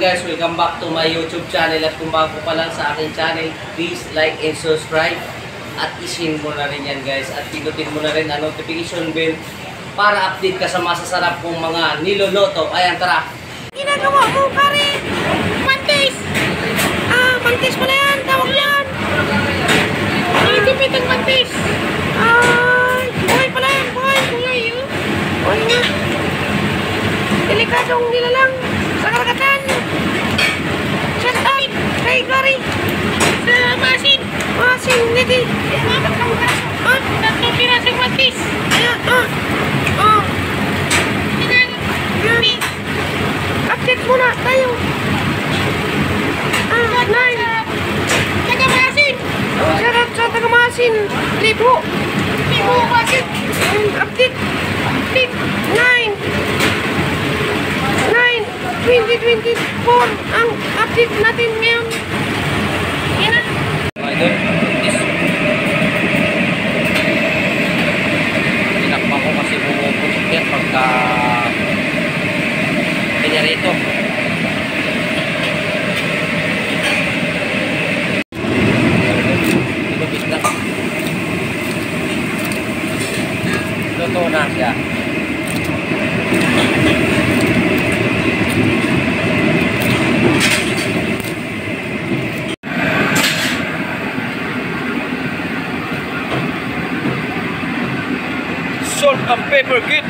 guys, welcome back to my YouTube channel. At kung bago pa lang sa aking channel, please like and subscribe. At isin mo na rin yan guys. At pinutin mo na rin ang notification bell para update ka sa masasarap kong mga niloloto. Ayan, tara! Ginagawa mo, pare! Mantis! Mantis pala yan! Tawag yan! Itipit ang mantis! Buhay pala yan! Buhay! Buhay nga! Delikadong nilalang sa karagatan! Shut up! Kay Gary! Sa masin! Masin! Hindi! Tatlong pirasong mantis! Update muna tayo! Tagamasin! Shoutout sa Tagamasin! Libo masin! Update! 2024 ang update natin ngayon. Yan na. Tinakpan ko kasi bumubutok yan pagka pinarito. Lubit na. Luto na siya. Salt and pepper kit.